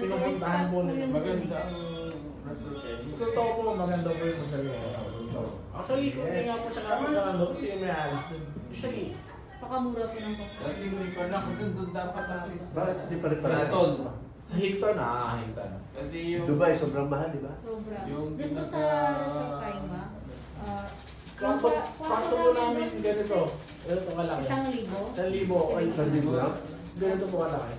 pinupuntahan po nila. Maganda ang resort eh. Totoo po, maganda po yung masarili. Actually, kung hindi nga po siya kapagano, hindi yung may alis din. Usually, Pakamura po ng cost. Dati mo ikaw na kung doon dapat natin. Bakit kasi pare-pare? Hilton. sa Hilton, Hilton. Kasi yung... Dubai, sobrang mahal, di ba? Sobra. Yung Doon po sa pinaka- Resort Kaima, Kwarto po namin ganito. Ganito kalaki. 1,000. 1,000 o 1,000 lang? Ganito po kalaki.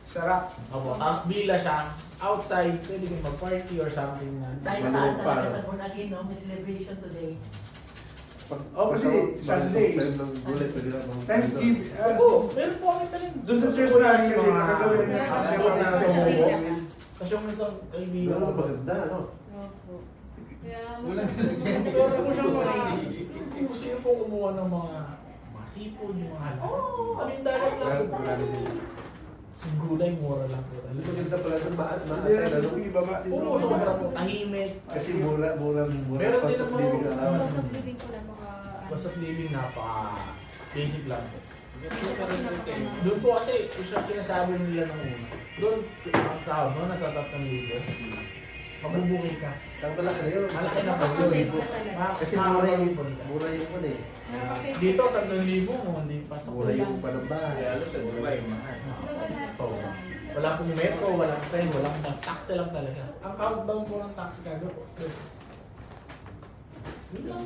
Sarap. Opo. Tapos bila siya. Outside, pwede kang mag-party or something na. Dahil saan talaga sa Bunagin, no? May celebration today. Oh, kasi Sunday. Ng gulay, pwede lang. Thanksgiving. Oo, meron po kami talim. Doon sa church namin kasi nakagawin niya. Meron Kasi po mga sa festival. Villa ka. Kasi yung isang kaibigan Pero ko. maganda, no? Opo. Kaya mas Wala. Pero po siya mga, gusto niyo po kumuha ng mga seafood, yung mga kaming dagat lang. Marami din. Yung gulay, mura lang po. Ano maganda pala ito, Hindi maasay na, na no? ito ibaba dito. Oo, sobra po. Tahimik. Kasi mura. Meron din Pasok naman living ako. allowance. cost of living ko lang baka Cost of living, napaka-basic lang po. Doon po kasi, yung sinasabi nila nung una. Doon, ang sahod mo, nasa 3,000. Mabubuhay ka. Ang malaki na yun. Malaki na po. Nakasave ka talaga. Kasi mura yung ano eh. Nakasave ka. Dito, 3,000 mo, hindi pa sa Mura yung panambahay. Lalo sa Dubai, mahal. Oo. Wala pong metro, walang train, walang bus. Taxi lang talaga. Ang countdown po ng taxi kago po is... Yun lang.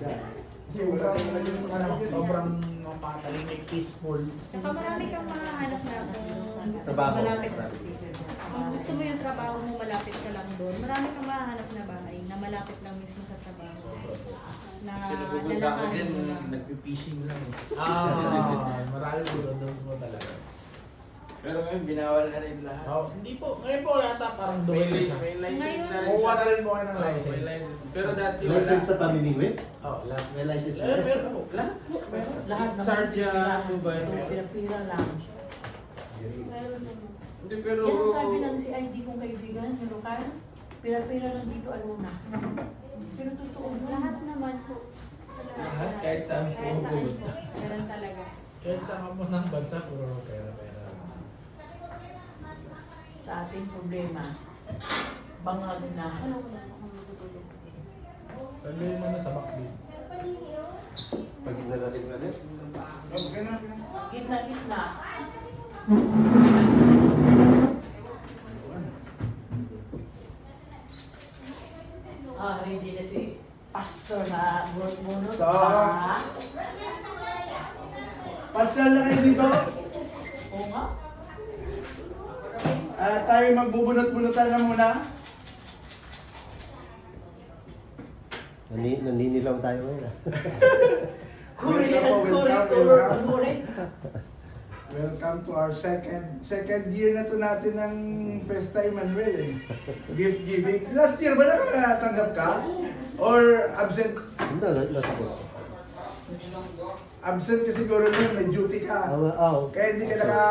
Sobrang napakatahimik, peaceful. Saka marami kang mahahanap na kung gusto mo Trabaho. malapit. Kung gusto mo yung trabaho mo, malapit ka lang doon. Marami kang mahahanap na bahay na malapit lang mismo sa trabaho. Na Pinupunta ko din, lalakarin mo lang. nagpipishing lang. Marami po doon po talaga. Pero ngayon, binawal na rin lahat. Hindi po. Ngayon po yata parang duwal na siya. May license na rin Kukuha na siya. rin po kayo ng May license. license. Pero dati License sa pamimingwit? Lahat. May license na. Meron po. Lahat po. Lahat naman. Sardia, Dubai. Pira-pira lang. Meron naman. Hindi, pero... Yan ang sabi ng CID kong kaibigan, yung lokal. Pira-pira lang dito, ano na. Pero totoo mo. Lahat naman po. Talaga. Lahat, kahit saan po. Kahit saan po. Meron talaga. Kahit sa kapon ng bansa, puro pera. Sa ating problema, bangag na. Ano ko lang kung matutulog. Tanggalin mo na sa box din. Pag hindi natin ano? Okay na. Gitna-gitna. Ready na si Pastor na bunot-bunot. So, Ah, Pasyal na kayo dito. Oo nga. Tayo magbubunot-bunutan na muna. Naninilaw tayo ngayon. Kurit. Welcome to our second year na to natin ng Festa Emmanuel. Gift giving. Last year ba nakatanggap ka? Or absent? Hindi, last ko. Absent ka siguro nun, may duty ka. Oo. Kaya hindi ka naka...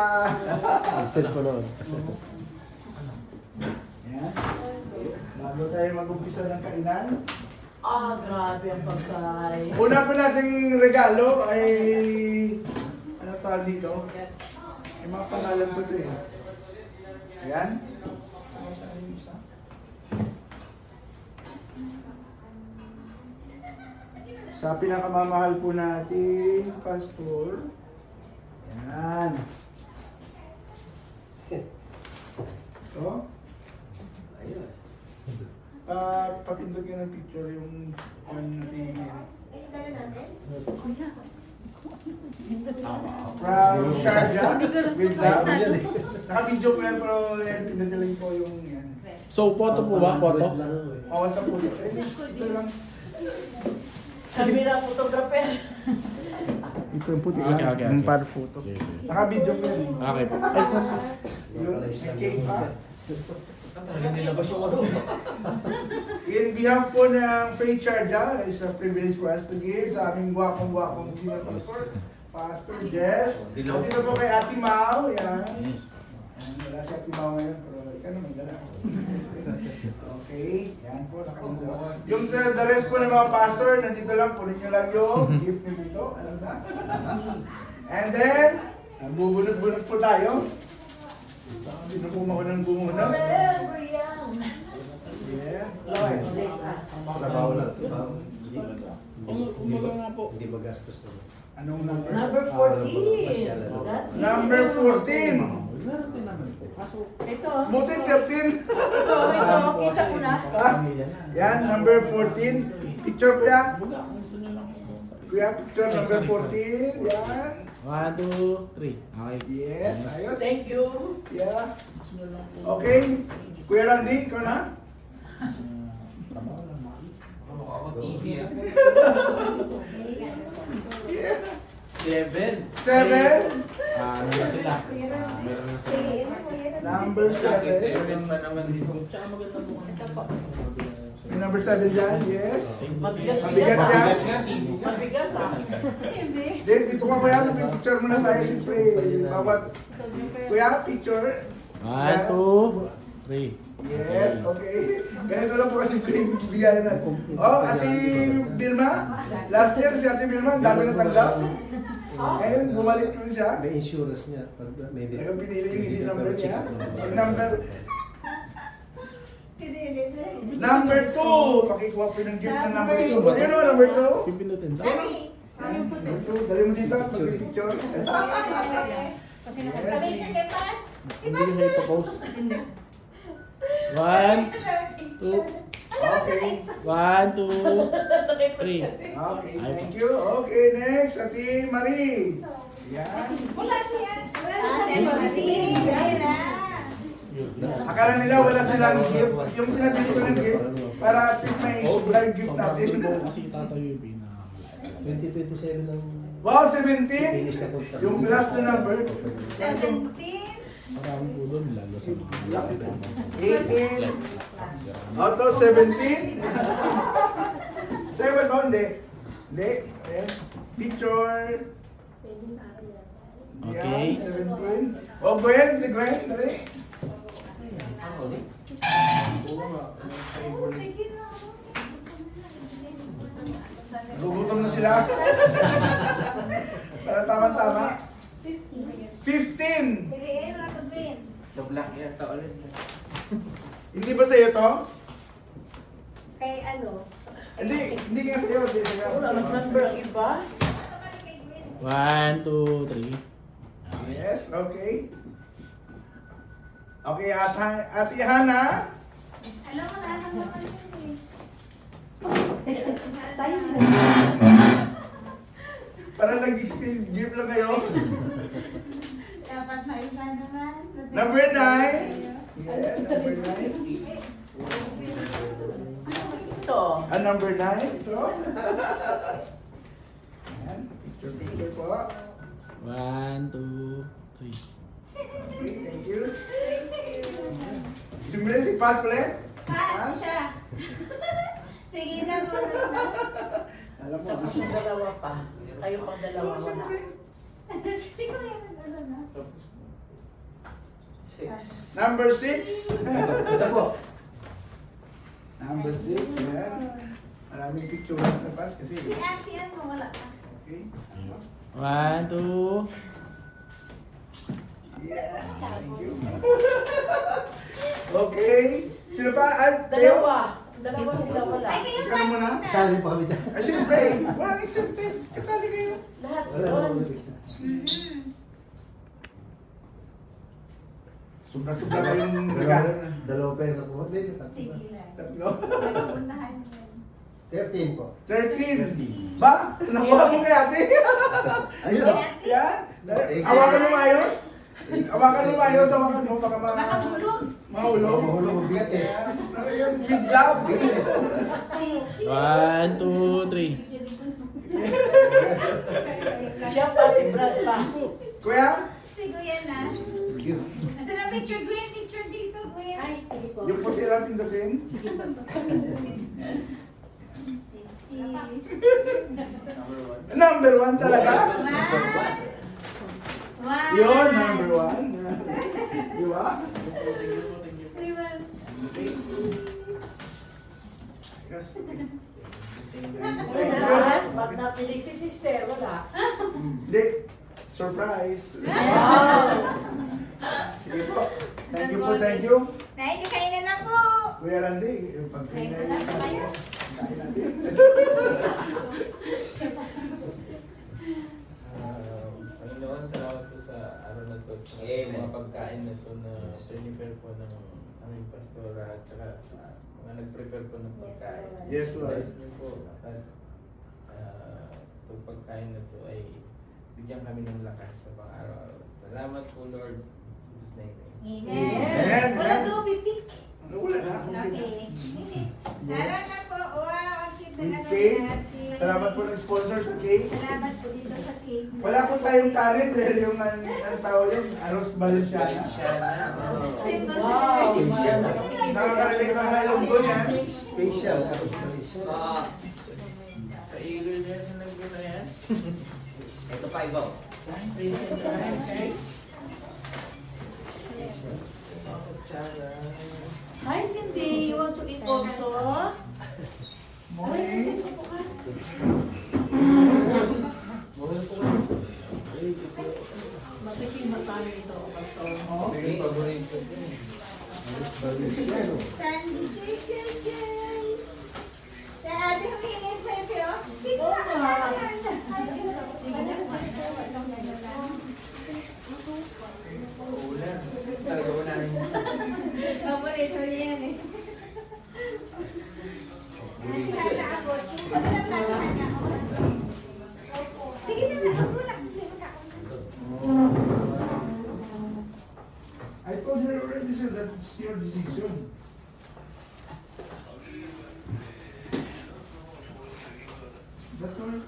Absent ko noon. Yan. Bago tayo mag-umpisa ng kainan. Grabe ang pagkain. Una po nating regalo ay... Ano tawag dito? Yung mga pangalan ko ito eh. Ayan. Saan yung isa? Sa pinakamamahal po nating pastor. Ayan. Ito. Ayos. Papindot ka ng picture yung natin. From Sharjah with love. Naka-video ko yan pero pinadaling ko yung yan. So, photo po ba? Photo? Kawan sa pulo. Ito lang. Camera photographer. Ito yung puti. Okay. Yung para photo. Naka-video ko yan. Okay po. Ay, sorry. Yung may cake pa. Nilabas yung ano. In behalf po ng Faith Sharjah, it's a privilege for us to give sa aming gwapong-gwapong senior pastor, Pastor Jess. At dito po kay Ate Mau, yan. Ayan, wala si Ate Mau ngayon, pero ikaw naman gala. Okay, yan po sa kanila. Yung sa the rest po ng mga pastor, nandito lang, punin nyo lang yung gift nyo dito, alam na. And then, bubunot-bunot po tayo. Dito po maunang bumunot. Trabaho lang. Trabaho. Umaga nga po. Hindi magastos naman. Anong number? Number 14. That's it. Number 14. Meron din naman po. Kaso, Ito. Buti 13. Ito, kita ko na. pamilya na. Yan, number 14. Picture kuya. Baga, kung gusto nyo lang po. Kuya, picture number 14. Yan. 1, 2, 3. Okay. Yes, ayos. Thank you. Yeah. Okay. Kuya Randy, ikaw na? Trabaho lang, maki. Ako TV ah. Yeah. 7. 7. Ano na sila? Meron na sila. Number 7. 7 pa naman dito. Tsaka maganda mo. Ito po. Yung number 7 dyan, yes. Mabigat Mabigat yan. yan. Mabigat ah. Hindi. Then, dito ka kuya, picture muna tayo siyempre. Bawat kuya, picture. 1, 2, 3. Yes, okay. Ganito lang po kasi ito yung bigayan natin. Oh, Ate Vilma. Last year si Ate Vilma, ang dami natanggap. Ngayon, bumalik naman siya. May insurance niya. Pag may Ngayon, pinili yung hindi number niya. Pag number 2. Pakikuha po ng gift ng number 2. Ano o, number 2? Pipindutin. Number 2. Dali mo dito, pag-picture. Kasi Yes. nakatabi. Hindi ko na ipopost. 1, 2, Okay. 1, 2, 3. Okay, thank you. Okay, next, Ate Marie. Yan. Akala nila wala silang gift. Yung pinabili ko ng gift, para at least may live gift natin. Kasi tatayo yung pina. 2027 ng Wow, finish 17! na contract. Yung last na number. Marami po doon, lalo sa mga 18. Out of 17. Sa'yo ba ito? Hindi. Hindi. Ayan. Picture. Okay. Yan, 17. Oh, Gwen. Si Gwen. Dali. Oo nga. Gugutom na sila. Para tama-tama. 15. Nablock yata ulit. Hindi ba sa'yo to? Kay ano? Hindi nga sa'yo. Hindi sa'yo. Wala nang number ang iba. 1, 2, 3. Yes, okay. Okay, Ate Hana. Alam mo na, alam mo na yun Tayo Para nag-give lang kayo. Dapat na iba naman. Number 9. Yeah, number 9. Ito. Number 9. Ito. Ayan, picture po. 1, 2, 3. Okay, thank you. Simula si Pass ulit. Pass siya. Sige na, susunod na. Alam mo, Tapos yung dalawa pa. Kayo pang dalawa wala. Sige na, ano na. number 6. Ito po. Number 6. Ayan. Maraming picture na Pass kasi. Si Ate, ano, wala ka. Okay. 1, 2. Yeah. Thank you. Okay. Sino pa? Ay, Dalawa. Dalawa sila wala. Ay, kayo Ikaw muna. Sali pa kami dyan. Ay, siyempre. Walang exempted. Kasali kayo. Lahat Wala doon. Mhm. Sobra-sobra kayong regalo na. Dalawa pera po. Hindi, Sige lang. Tatlo. Pupuntahan mo yan. 13 po. 13. Ba? Nakuha mo kay ate. Ayun. Yan. Awakan mo maayos. Awakan mo maayos. Awakan mo. Baka Nakahulog. mahulog. Mahulog, mabigat eh. Yan. Talagang with love. 1, 2, 3. Siya pa, si Brad pa. Kuya, Si Kuya na. Nasa na picture, Kuya? Picture dito, Kuya. Ay, sige po. yung puti lang pindutin. Number 1 talaga. Wow. Yun, number 1. Di ba? Yes. Last but not the least, si sister, wala. Hindi. Surprise. Wow! Sige po. Thank you po, thank you. Nay, kakainin na po. Kuya Randy, pag Kain ko lang, kayo. kain natin. Panginoon, salamat po sa araw na to. Sa mga pagkain na so na prepare po ng aming pastora at saka sa mga nag-prepare po ng pagkain. Yes, Lord. Bless niyo po at itong pagkain na to ay bigyan kami ng lakas sa pang-araw-araw. Salamat po, Lord. In Jesus' name. Amen. Wala trophy pick. Ano, wala na. Okay. Tara na po. Wow, ang cute na With cake. natin. Salamat po ng sponsor sa cake. Salamat po dito sa cake. Wala po tayong kanin dahil yung ang tawag yun, Arroz Valenciana. Simple Wow. celebration. Nakaka-relate ang mga ilonggo yan. Facial. Facial. Sa ilo niya sa nagbo na yan. Ito pa ibaw. Hi, Cindy. You want to eat also? Ay, kasi supo ka. Matikim tayo ito, Pastor. Yung paborito ko. Valenciano. Sandy Chicken. Sa ate humingi sa'yo. Sige Oo na. nga. Ulan. Talaga unahin mo. Paborito niya yan eh. Handa ako. Sige na lang. Ako lang. I told her already, sir, that it's your decision. That's all.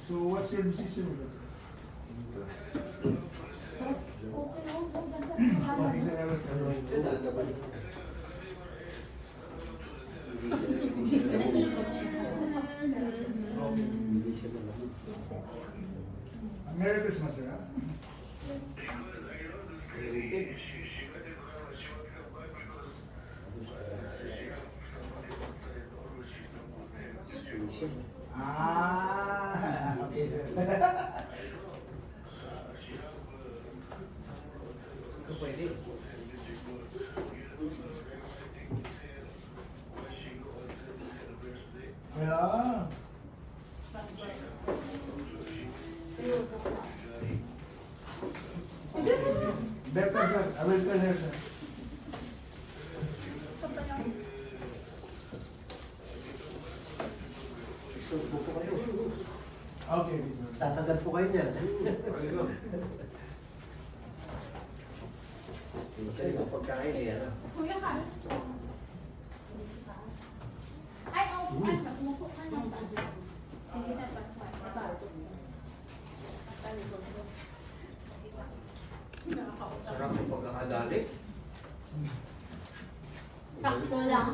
So what's your decision? Merry Christmas, sir. Ah, okay, sir. Ito pwede. Yeah. Better, sir. I will tell her, sir. Subo po kayo. Okay, sir. Tatagad po kayo niyan. Kasi ito pagkain eh, ano? Kuya ka. Ay, oh, ano, umupo ka na ba? Sige na, Sarap yung pagkakadali. sakto lang.